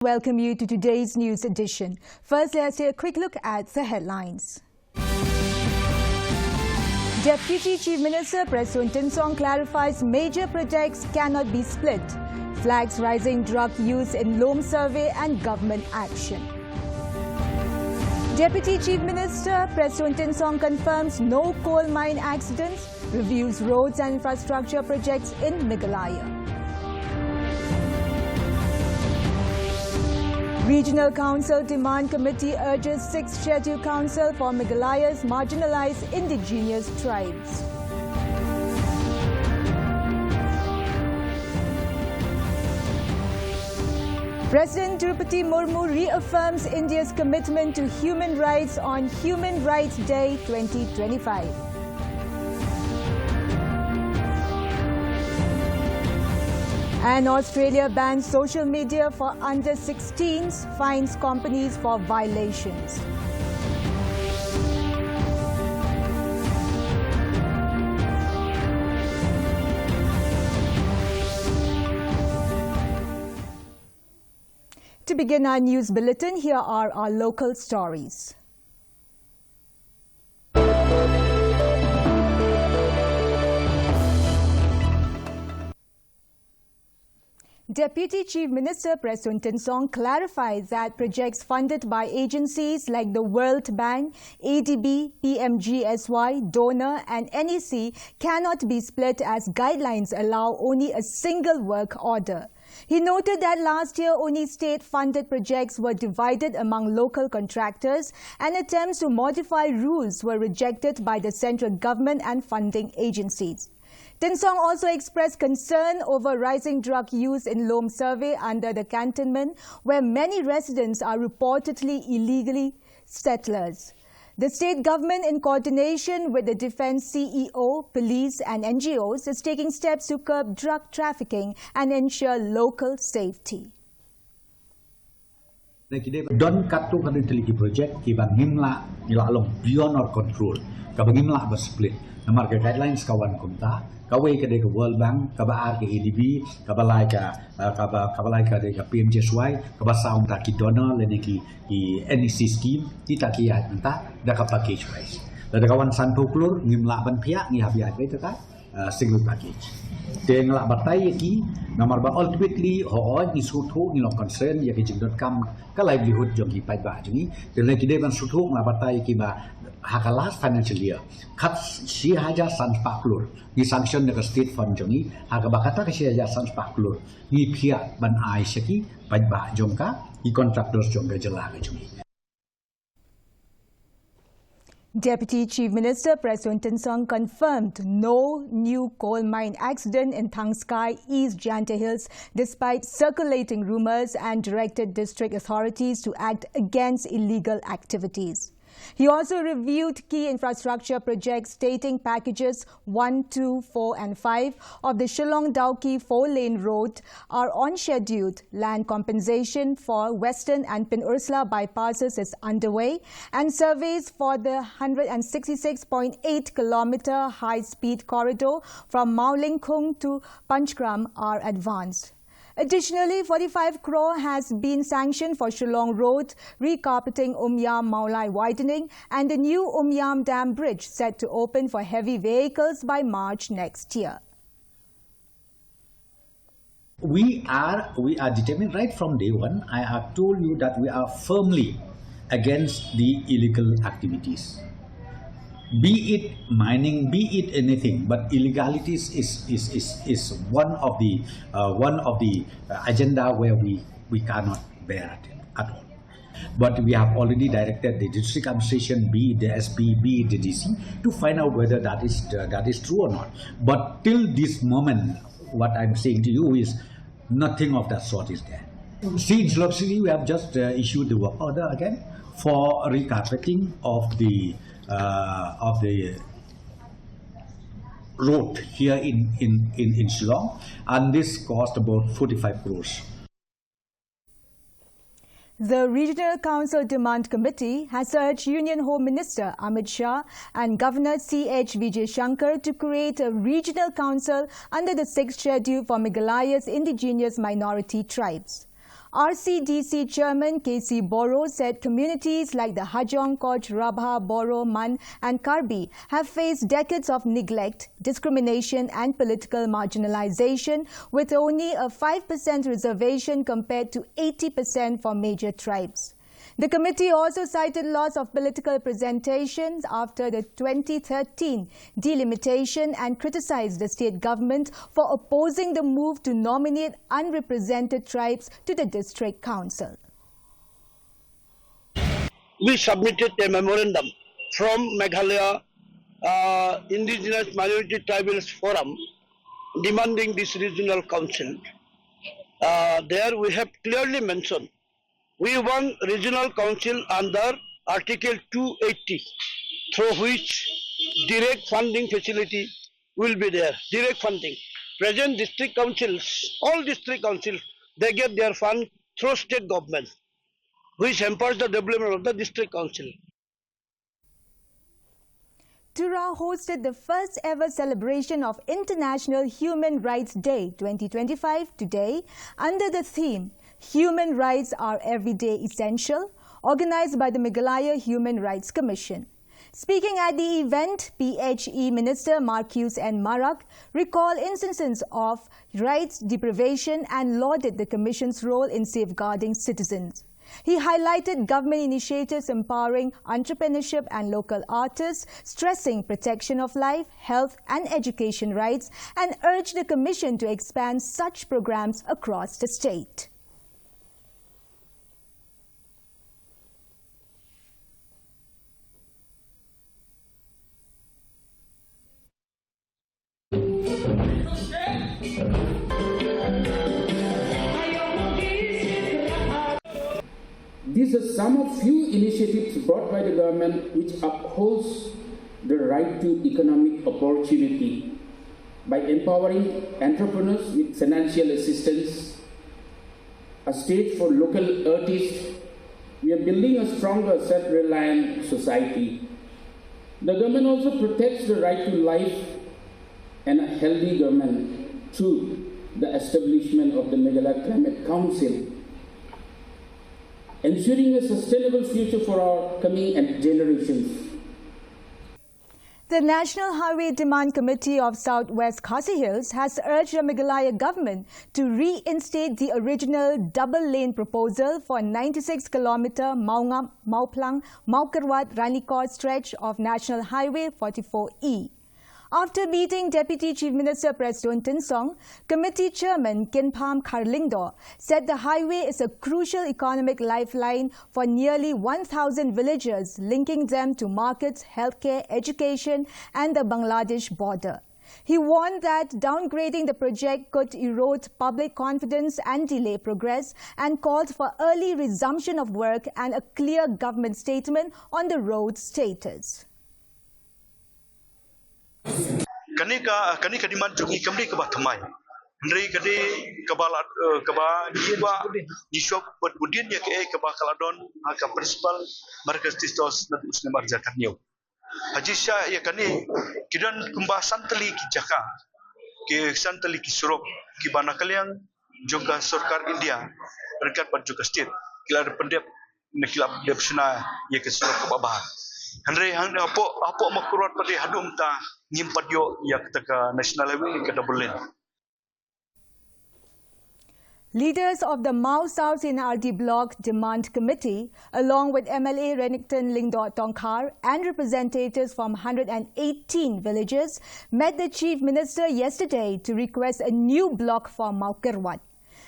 Welcome you to today's news edition. First, let's take a quick look at the headlines. Deputy Chief Minister Prasoon Tinsong clarifies major projects cannot be split. Flags rising drug use in Loam survey and government action. Deputy Chief Minister Prasoon Tinsong confirms no coal mine accidents, reviews roads and infrastructure projects in Meghalaya. Regional Council Demand Committee urges 6th Schedule Council for Meghalaya's marginalized indigenous tribes. President Draupadi Murmu reaffirms India's commitment to human rights on Human Rights Day 2025. And Australia bans social media for under-16s, fines companies for violations. To begin our news bulletin, here are our local stories. Deputy Chief Minister Prasoon Tinsong clarifies that projects funded by agencies like the World Bank, ADB, PMGSY, Donor and NEC cannot be split as guidelines allow only a single work order. He noted that last year only state-funded projects were divided among local contractors and attempts to modify rules were rejected by the central government and funding agencies. Tinsong also expressed concern over rising drug use in Loam survey under the cantonment, where many residents are reportedly illegally settlers. The state government, in coordination with the defence CEO, police and NGOs, is taking steps to curb drug trafficking and ensure local safety. Don katu kada teliki project kiban ngimla ilalong beyond our control. Kabang ngimla ba split. Namar ke guidelines kawan kumta. Kawai ke de World Bank, kaba ke ADB, kabalai ke de PMGSY, kaba saung ta ki donor le ki NEC scheme, kita ki ya entah da ka package wise. Da kawan san poklur ngimla ban pihak ngi habi ai ta single package. Teng la batai ki namar ba ultimately ho ni suthu ni lo concern ya ki jingdot kam ka livelihood jong ki pai ba jingi te le ki de ban suthu la batai ki ba haka last financial year kat si haja san paklur ni sanction de state fund jongi haka bakata ka si haja san paklur ni pia ban ai shaki pai ba jongka i contractors jongga jela ka jongi. Deputy Chief Minister Prasoon Tinsong confirmed no new coal mine accident in Thangskai, East Janta Hills, despite circulating rumours, and directed district authorities to act against illegal activities. He also reviewed key infrastructure projects, stating packages 1, 2, 4 and 5 of the Shillong-Dawki 4-lane road are on schedule. Land compensation for Western and Pin Ursula bypasses is underway, and surveys for the 166.8 kilometre high-speed corridor from Maulingkung to Panchkram are advanced. Additionally, 45 crore has been sanctioned for Shillong Road, recarpeting Maulai widening, and the new Dam Bridge set to open for heavy vehicles by March next year. We are determined right from day one. I have told you that we are firmly against the illegal activities. Be it mining, be it anything, but illegalities is one of the agenda where we cannot bear it at all. But we have already directed the district administration, be it the SP, be it the DC, to find out whether that is true or not. But till this moment, what I'm saying to you is nothing of that sort is there. See, in Sulawesi City, we have just issued the work order again for recarpeting of the road here in Shillong, and this cost about 45 crores. The Regional Council Demand Committee has urged Union Home Minister Amit Shah and Governor C.H. Vijay Shankar to create a regional council under the 6th schedule for Meghalaya's indigenous minority tribes. RCDC Chairman KC Boro said communities like the Hajong, Koch, Rabha, Boro, Man and Karbi have faced decades of neglect, discrimination and political marginalization, with only a 5% reservation compared to 80% for major tribes. The committee also cited loss of political representation after the 2013 delimitation and criticized the state government for opposing the move to nominate unrepresented tribes to the district council. We submitted a memorandum from Meghalaya Indigenous Minority Tribals Forum demanding this regional council. There we have clearly mentioned we want regional council under Article 280, through which direct funding facility will be there. Direct funding. Present district councils, all district councils, they get their fund through state government, which hampers the development of the district council. Tura hosted the first ever celebration of International Human Rights Day 2025 today under the theme Human Rights Are Everyday Essential, organized by the MEGHALAYA Human Rights Commission. Speaking at the event, PHE Minister Marcus N. Marak recalled instances of rights deprivation and lauded the Commission's role in safeguarding citizens. He highlighted government initiatives empowering entrepreneurship and local artists, stressing protection of life, health and education rights, and urged the Commission to expand such programs across the state. These are some of few initiatives brought by the government which upholds the right to economic opportunity by empowering entrepreneurs with financial assistance, a stage for local artists. We are building a stronger self-reliant society. The government also protects the right to life and a healthy government through the establishment of the Meghalaya Climate Council, ensuring a sustainable future for our coming generations. The National Highway Demand Committee of South-West Khasi Hills has urged the Meghalaya government to reinstate the original double-lane proposal for 96-kilometer Mauplang-Maukerwat-Ranikot stretch of National Highway 44E. After meeting Deputy Chief Minister Preston Tinsong, Committee Chairman Kinpham Kharlingdo said the highway is a crucial economic lifeline for nearly 1,000 villages, linking them to markets, healthcare, education and the Bangladesh border. He warned that downgrading the project could erode public confidence and delay progress, and called for early resumption of work and a clear government statement on the road's status. Kani kadiman jungi kamri kaba thamai Henry kadi kabala kaba diba dishop budin ya ke kaba kaladon ka principal markas tistos na usne marja karniu hajisha ya kani kidan kumba santali ki jaka ke santali ki surok ki banakaliang juga sarkar India berkat juga state kilar pendep nekilap depsna ya ke surok kabah Henry apa makurat pada hadum ta nyimpat yo ya ketaka national highway ke double lane. Leaders of the Mau South NRD Block Demand Committee, along with MLA Renington Lingdor Tongkhar and representatives from 118 villages, met the Chief Minister yesterday to request a new block for Maukerwat.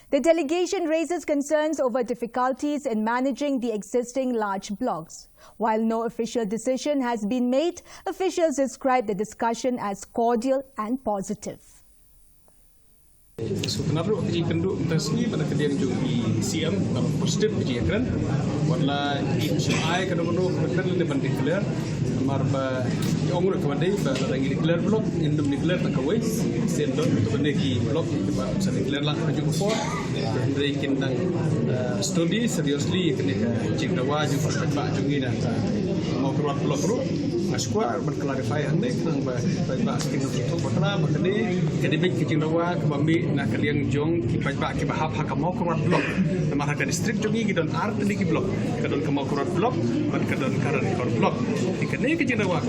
The delegation raises concerns over difficulties in managing the existing large blocks. While no official decision has been made, officials describe the discussion as cordial and positive. So kenapa waktu kenduk tasni pada kedian juga siam kalau positif dia kan wala ai kadang-kadang kan leban declare marba ongur kemadai ba lagi declare blok indum declare tak kawai sendon untuk bendeki blok ba bisa declare lah juga for dari kindang study seriously kena cik dawa juga pak jungi dan mau keluar blok Masukwa berklarify ande nang ba skin itu bakla bakni kadibik kijinrawa kebambi na kaliang jong kipai ba kibahap hakamau kurat blok nama harga distrik jongi gidon art di blok kadon kamau kurat blok ban kadon karan kurat blok ikane kijinrawa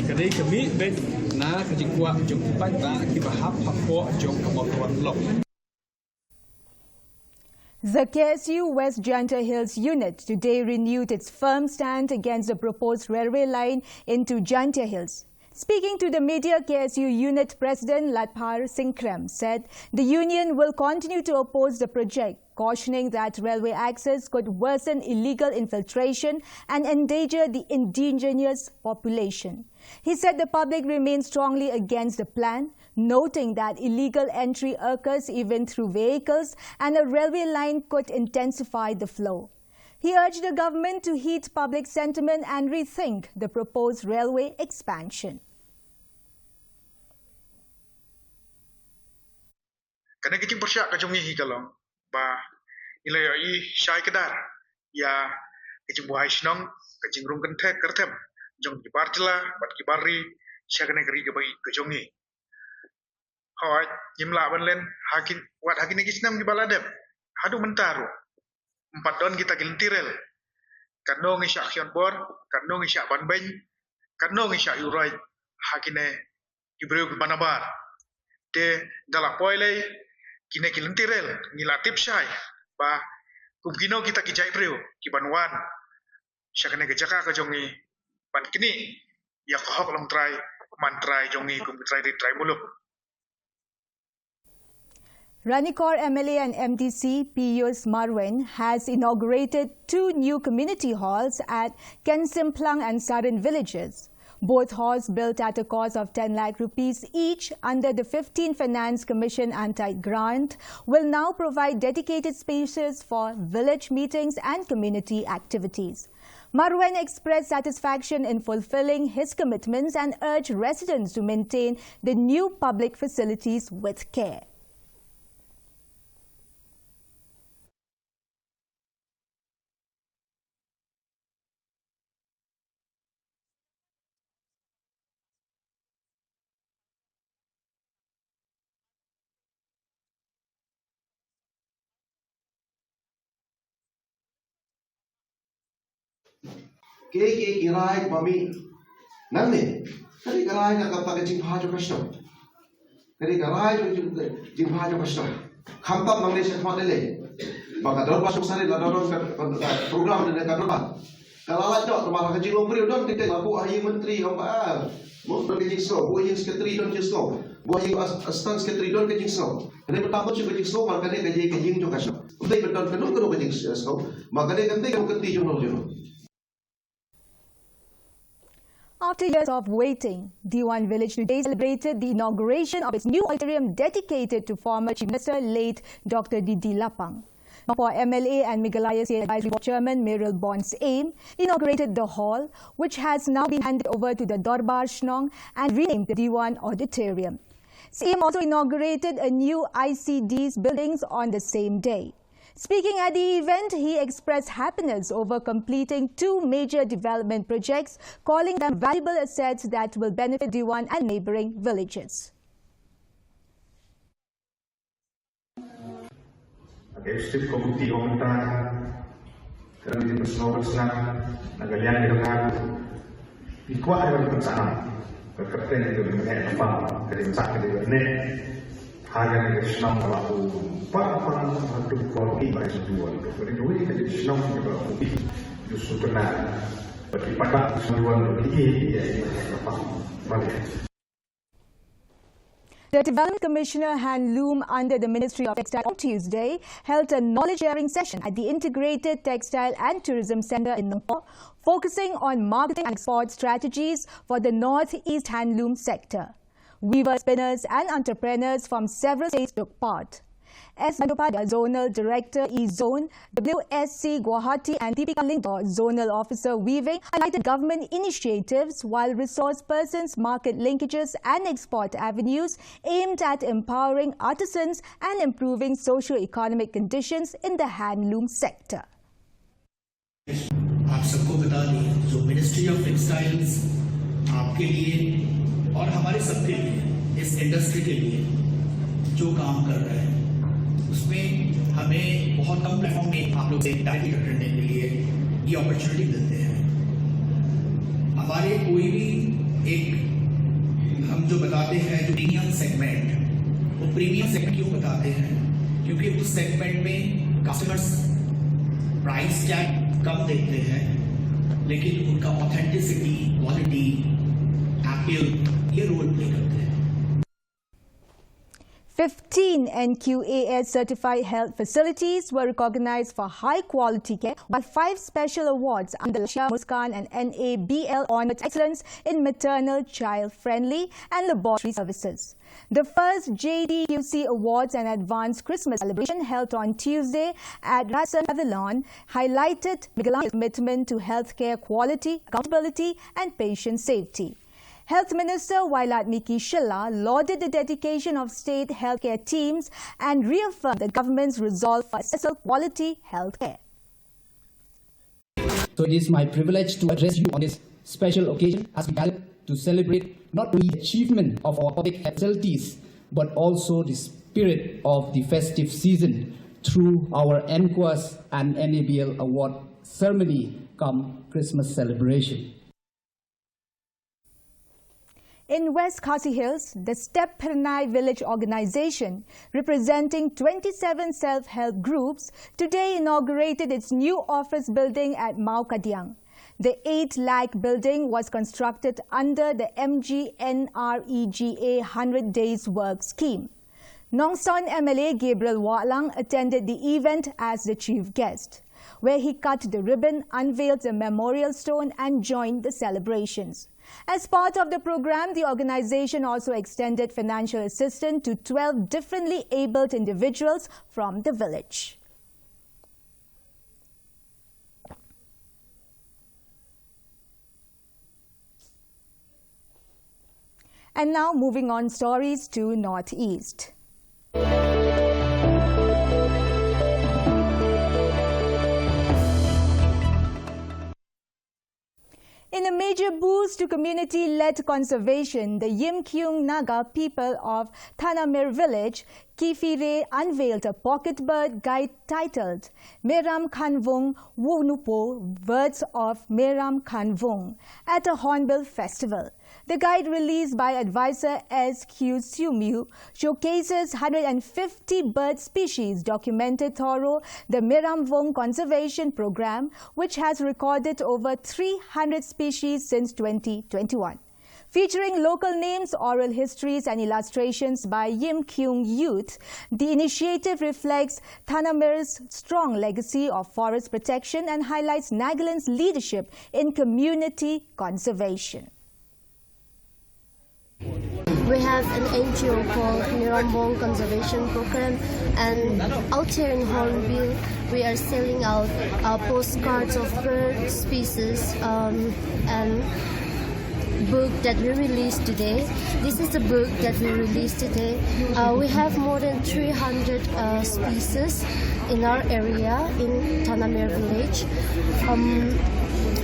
kadai kami be na kijikwa jong kipai ba kibahap hapo jong kamau kurat blok. The KSU West Janta Hills unit today renewed its firm stand against the proposed railway line into Janta Hills. Speaking to the media, KSU unit president Latpar Sinkrem said the union will continue to oppose the project, cautioning that railway access could worsen illegal infiltration and endanger the indigenous population. He said the public remains strongly against the plan, noting that illegal entry occurs even through vehicles and a railway line could intensify the flow. He urged the government to heed public sentiment and rethink the proposed railway expansion. Karena kecing persyak kacungi hikalong, ba ilai syai kedar, ya kecing buai senong, kecing rum kentek kertem, jong kibar celah, bat kibari, syakane keri kebai kacungi. Hoi, jimla banlen, hakin, wat hakin negis nam kibaladep, hadu mentaru. 4 don kita kilintirel. Karno ngisyak khion bor, karno ngisyak banbeng, karno ngisyak yurai, hakine kibreu banabar. Te dalak poilei kine kilintirel, ngilatip syai, ba kumkino kita kijai breu, kibanwan. Syakane kejaka kajongi ban kini ya kohok long try, mantrai jongi kumtrai di try muluk. Ranikor MLA and MDC Piyus Marwan has inaugurated 2 new community halls at Kensimplang and Sarin villages. Both halls, built at a cost of 10 lakh rupees each under the 15 Finance Commission anti-grant, will now provide dedicated spaces for village meetings and community activities. Marwan expressed satisfaction in fulfilling his commitments and urged residents to maintain the new public facilities with care. Ke kirai mami nanne kali kirai na kata ke jing bhajo kashno kali kirai jo jing bhajo kashno khampa mangne se khode le baka dor pasuk sare la dor program de ka dor kalala jo tumala ke jing longri don tite labu ayi menteri ba mo ke jing so bo jing sekretari don jing so bo jing assistant sekretari don ke jing so kali pertama chu ke jing so maka ne ke jing jo kashno utai beton kanu ke jing so maka ne kante ke kenti jo no jo. After years of waiting, Diwon village today celebrated the inauguration of its new auditorium dedicated to former Chief Minister late Dr. Didi Lapang. For MLA and MEGHALAYA State Advisory Board Chairman Meryl Bonds Aim inaugurated the hall, which has now been handed over to the Dorbar Shnong and renamed the Diwon Auditorium. Aim also inaugurated a new ICD's buildings on the same day. Speaking at the event, he expressed happiness over completing 2 major development projects, calling them valuable assets that will benefit Diwon and neighboring villages. Executive Committee komentar kerana di personal nagalian di dekat ikuat dengan pencana berkaitan dengan mengenai apa kerja kerja ini hanya dengan senang melaku para untuk kopi baik dua jadi dua kerja senang melaku justru kena bagi pada seluruh ini ya apa balik. The Development Commissioner Handloom under the Ministry of Textile on Tuesday held a knowledge-sharing session at the Integrated Textile and Tourism Centre in Ningpo, focusing on marketing and export strategies for the Northeast handloom sector. Weavers, spinners and entrepreneurs from several states took part. S. Bandopada, Zonal Director E-Zone, WSC Guwahati and TP Lingdo, Zonal Officer Weaving, highlighted government initiatives while resource persons, market linkages and export avenues aimed at empowering artisans and improving socio-economic conditions in the handloom sector. आप सबको बता दें जो ministry of textiles आपके लिए और हमारे सबके लिए, इस इंडस्ट्री के लिए जो काम कर रहे हैं उसमें हमें बहुत कम प्लेटफॉर्म में आप लोग से डायरेक्ट करने के लिए ये अपॉर्चुनिटी मिलते हैं। हमारे कोई भी एक हम जो बताते हैं जो प्रीमियम सेगमेंट, वो प्रीमियम सेगमेंट क्यों बताते हैं? क्योंकि उस सेगमेंट में कस्टमर्स प्राइस टैग कम देखते हैं, लेकिन उनका ऑथेंटिसिटी, क्वालिटी, अपील ये रोल प्ले करते हैं। 15 NQAS certified health facilities were recognized for high quality care by 5 special awards under the Shah Muskan and NABL Honored Excellence in Maternal, Child Friendly and Laboratory Services. The first JDQC Awards and Advanced Christmas celebration held on Tuesday at Rasan Pavilion highlighted MEGHALAYA's commitment to healthcare quality, accountability and patient safety. Health Minister Wailat Miki Shilla lauded the dedication of state healthcare teams and reaffirmed the government's resolve for accessible quality healthcare. So it is my privilege to address you on this special occasion as we gather to celebrate not only the achievement of our public health facilities, but also the spirit of the festive season through our NQAS and NABL Award ceremony come Christmas celebration. In West Khasi Hills, the Step Pernai Village Organization, representing 27 self-help groups, today inaugurated its new office building at Mau Kadiang. The 8 lakh building was constructed under the MGNREGA 100 Days Work Scheme. Nongson MLA Gabriel Walang attended the event as the chief guest, where he cut the ribbon, unveiled the memorial stone and joined the celebrations. As part of the program, the organization also extended financial assistance to 12 differently abled individuals from the village. And now moving on stories to Northeast. In a major boost to community-led conservation, the Yimkyung Naga people of Thanamir village, Kifire, unveiled a pocket bird guide titled Meram Khanvung Wunupo, Words of Meram Khanvung, at a Hornbill festival. The guide released by advisor S.Q. Sumu showcases 150 bird species documented through the Meramvung Conservation Program, which has recorded over 300 species since 2021. Featuring local names, oral histories and illustrations by Yimkyung youth, the initiative reflects Thanamir's strong legacy of forest protection and highlights Nagaland's leadership in community conservation. We have an NGO called Meramvung Conservation Program, and out here in Hornbill, we are selling out postcards of bird species and book that we released today. This is the book that we released today. We have more than 300 species in our area in Thanamir village.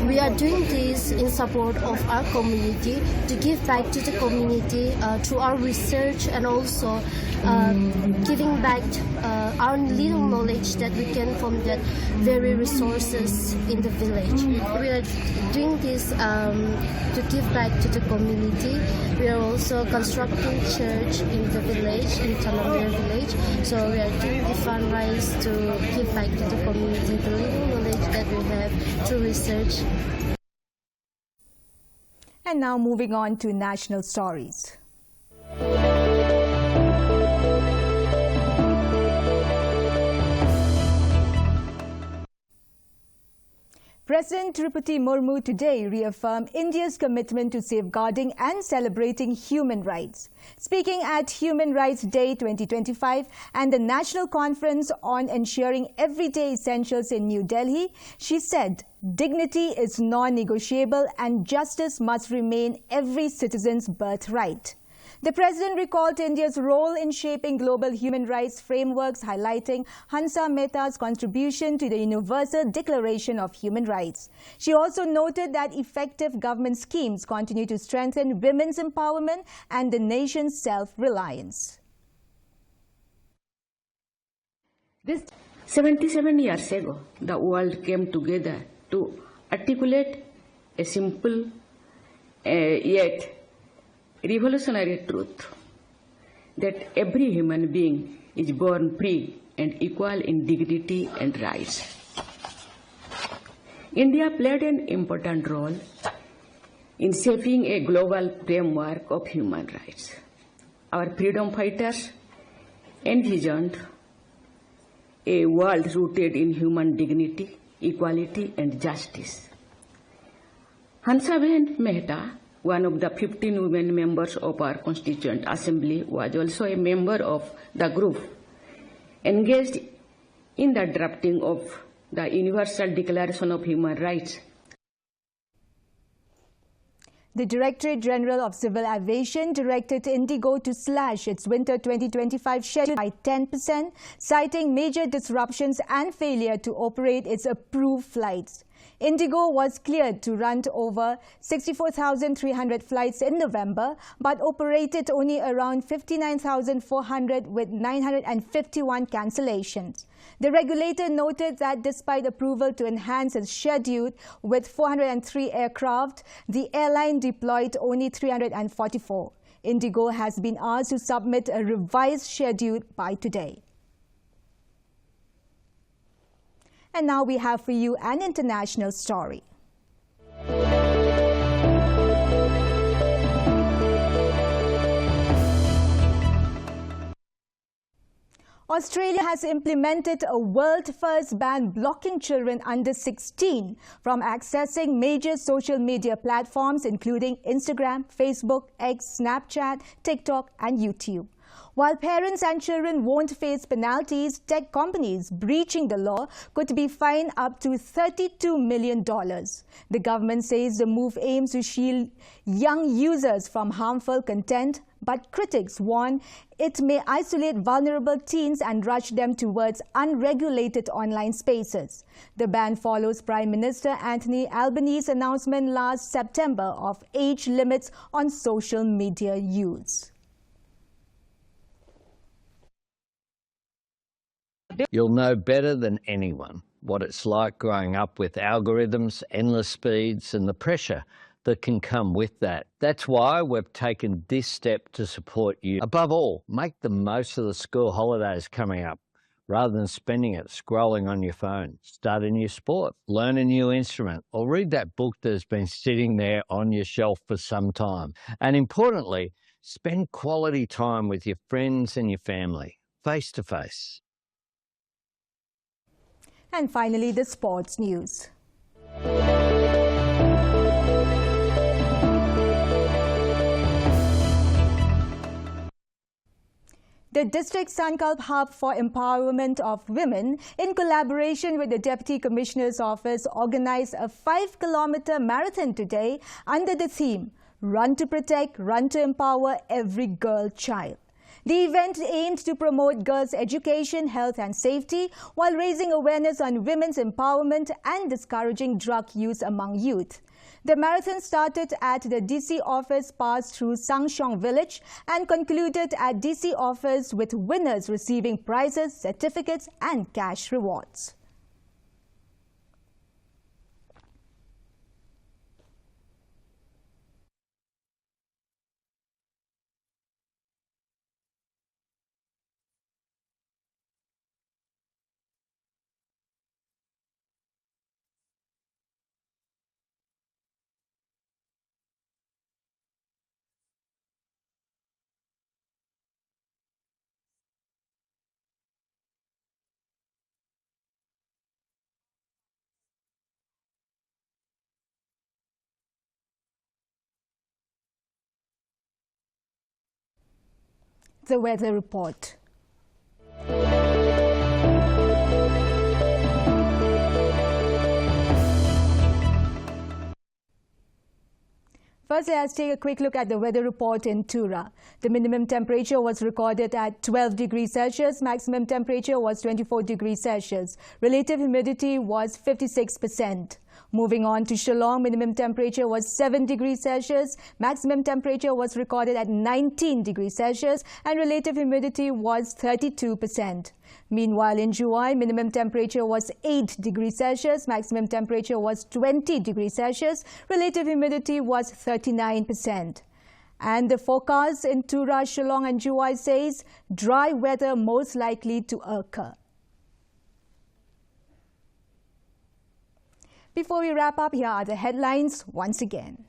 We are doing this in support of our community, to give back to the community through our research and also giving back our little knowledge that we can from that very resources in the village. We are doing this to give back to the community. We are also constructing church in the village, in Thanamir village. So we are doing the fundraise to give back to the community the little knowledge that we have through research. And now moving on to national stories. President Draupadi Murmu today reaffirmed India's commitment to safeguarding and celebrating human rights. Speaking at Human Rights Day 2025 and the National Conference on Ensuring Everyday Essentials in New Delhi, she said, "Dignity is non-negotiable and justice must remain every citizen's birthright." The President recalled India's role in shaping global human rights frameworks, highlighting Hansa Mehta's contribution to the Universal Declaration of Human Rights. She also noted that effective government schemes continue to strengthen women's empowerment and the nation's self-reliance. This 77 years ago, the world came together to articulate a simple yet revolutionary truth that every human being is born free and equal in dignity and rights. India played an important role in shaping a global framework of human rights. Our freedom fighters envisioned a world rooted in human dignity, equality, and justice. Hansa Mehta, one of the 15 women members of our Constituent Assembly, was also a member of the group engaged in the drafting of the Universal Declaration of Human Rights. The Directorate General of Civil Aviation directed IndiGo to slash its winter 2025 schedule by 10%, citing major disruptions and failure to operate its approved flights. IndiGo was cleared to run over 64,300 flights in November, but operated only around 59,400 with 951 cancellations. The regulator noted that despite approval to enhance its schedule with 403 aircraft, the airline deployed only 344. IndiGo has been asked to submit a revised schedule by today. And now we have for you an international story. Australia has implemented a world-first ban blocking children under 16 from accessing major social media platforms including Instagram, Facebook, X, Snapchat, TikTok and YouTube. While parents and children won't face penalties, tech companies breaching the law could be fined up to $32 million. The government says the move aims to shield young users from harmful content, but critics warn it may isolate vulnerable teens and rush them towards unregulated online spaces. The ban follows Prime Minister Anthony Albanese's announcement last September of age limits on social media use. You'll know better than anyone what it's like growing up with algorithms, endless speeds, and the pressure that can come with that. That's why we've taken this step to support you. Above all, make the most of the school holidays coming up. Rather than spending it scrolling on your phone, start a new sport, learn a new instrument, or read that book that has been sitting there on your shelf for some time. And importantly, spend quality time with your friends and your family, face to face. And finally, the sports news. The District Sankalp Hub for Empowerment of Women, in collaboration with the Deputy Commissioner's Office, organized a 5-kilometer marathon today under the theme, Run to Protect, Run to Empower Every Girl Child. The event aimed to promote girls' education, health and safety while raising awareness on women's empowerment and discouraging drug use among youth. The marathon started at the DC office, passed through Sangshong village and concluded at DC office with winners receiving prizes, certificates and cash rewards. The weather report. viewers, let's take a quick look at the weather report in Tura. The minimum temperature was recorded at 12 degrees Celsius. Maximum temperature was 24 degrees Celsius. Relative humidity was 56%. Moving on to Shillong, minimum temperature was 7 degrees Celsius. Maximum temperature was recorded at 19 degrees Celsius and relative humidity was 32%. Meanwhile, in Diwon, minimum temperature was 8 degrees Celsius. Maximum temperature was 20 degrees Celsius. Relative humidity was 39%. And the forecast in Tura, Shillong and Diwon says dry weather most likely to occur. Before we wrap up, here are the headlines once again.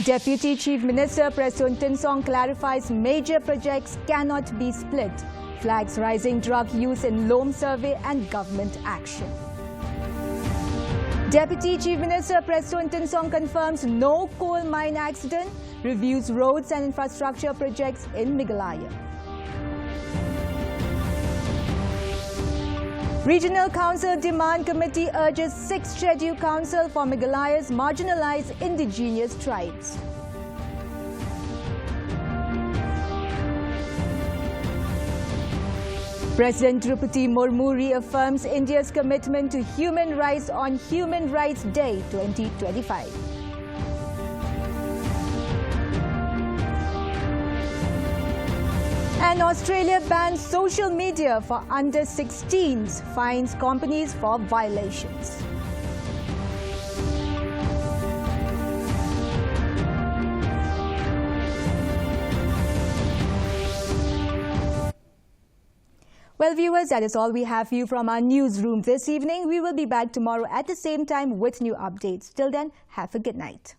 Deputy Chief Minister Prasoon Tinsong clarifies major projects cannot be split. Flags rising drug use in Loam survey and government action. Deputy Chief Minister Prasoon Tinsong confirms no coal mine accident, reviews roads and infrastructure projects in Meghalaya. Regional Council Demand Committee urges 6th Schedule Council for Meghalaya's marginalized indigenous tribes. President Draupadi Murmu reaffirms India's commitment to human rights on Human Rights Day 2025. And Australia bans social media for under-16s, fines companies for violations. Well, viewers, that is all we have for you from our newsroom this evening. We will be back tomorrow at the same time with new updates. Till then, have a good night.